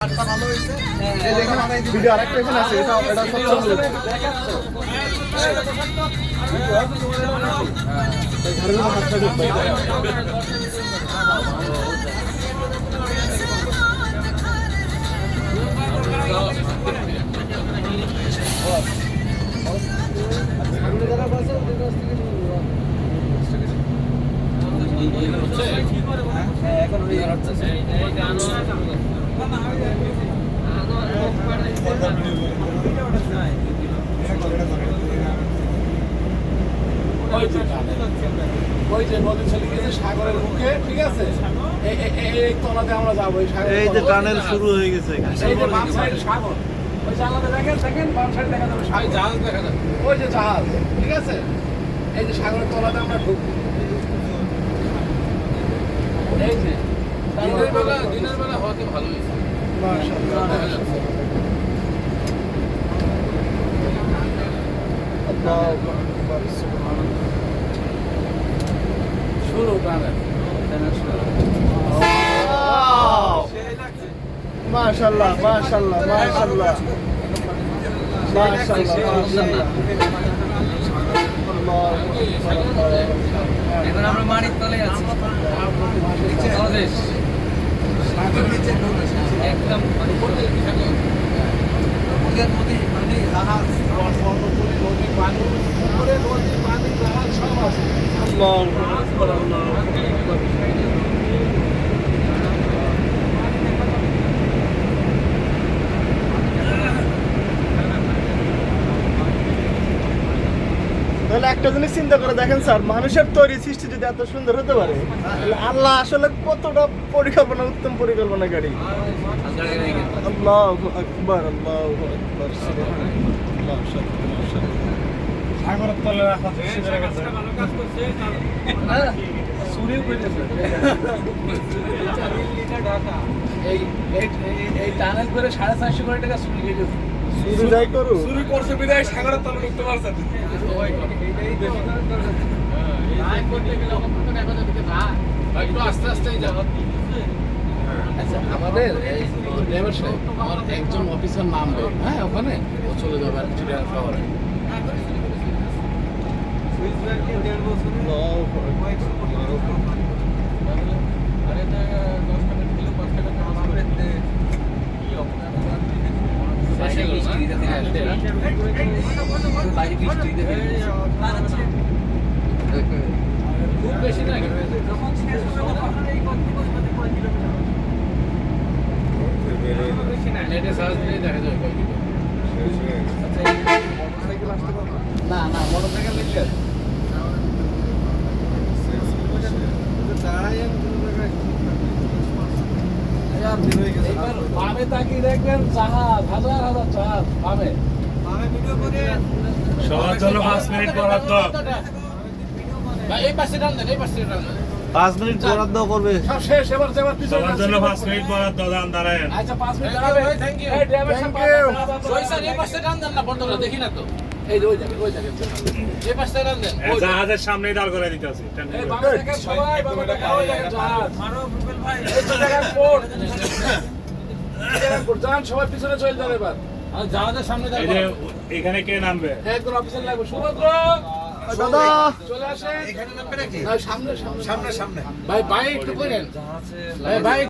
ভালো হয়েছে এই দেখেন অনেক ভিডিও আরেকটা এখানে আছে এটা সবচেয়ে ওই যে নদী চলে গেছে সাগরের মুখে, ঠিক আছে? এই তলাতে আমরা যাবো, এই যে টানেল শুরু হয়ে গেছে। এই যে বাম সাইড সাগর, ওই জায়গাটা দেখেন বাম সাইড দেখা যাবে সাগর, জাহাজ দেখা যাবে, ওই যে জাহাজ, ঠিক আছে? এই যে সাগরের তলাতে আমরা ঢুকবো। এই যে দিনের বেলা হওয়াতে ভালো হয়েছে। শুরু টানেল মাশাআল্লাহ মাশাআল্লাহ মাশাআল্লাহ মাশাআল্লাহ। এখন আমরা মানিকতলে আছি, বাংলাদেশ একদম তাহলে একটা জিনিস চিন্তা করে দেখেন স্যার, মানুষের তৈরি সৃষ্টি যদি এত সুন্দর হতে পারে, আল্লাহ আসলে কতটা পরিকল্পনা, উত্তম পরিকল্পনাকারী। আল্লাহু আকবার আল্লাহু আকবার। সাগরের তলে রাখা এই টানেল করে 450 কোটি টাকা চুরি গেছে। চুরি করছে বিদায় সাগরের তলে ঢুকতে পারছেন। আস্তে আস্তে আমাদের আমার একজন অফিসার নামবে, হ্যাঁ ওখানে ও চলে যাবে আর চিড়িয়াখানা শহরে। খুব বেশি না, নেটে সার্চ দিয়ে দেখা যাবে। না না মোটরসাইকেল নিলে বামে তাকিয়ে দেখবেন জাহাজ, হাজার হাজার জাহাজ বামে। সবার জন্য 5 মিনিট বরাদ্দ। এই পাশে টান দেন, এই পাশে টান দেন। 5 মিনিট বরাদ্দ করবে। সব শেষ, এবার সবার জন্য 5 মিনিট বরাদ্দ দান দাঁড়ায়। আচ্ছা 5 মিনিট দাঁড়াবে। Thank you. এই ড্রাইভার সাহেব জয় স্যার এই পাশে টান দেন না, বর্তমানে দেখি না তো। এই যে ওই জায়গায় এই পাশে টান দেন। জাহাজের সামনেই দাঁড় করে দিতে আছে। এই বামে দেখেন সবাই, বামে দেখেন ওই জায়গায় জাহাজ। মারো রুবেল ভাই। এই তো জায়গায় পোর্ট। যান সবাই পিছনে চলে যাবে এবার। আর জাহাজের সামনে এই যে এখানে কে নামবে? একজন অফিসার লাগবে। সুভদ্র দাদা চলে আসেন। এখানে নামবে নাকি? সামনে সামনে ভাই একটু করেন। ভাই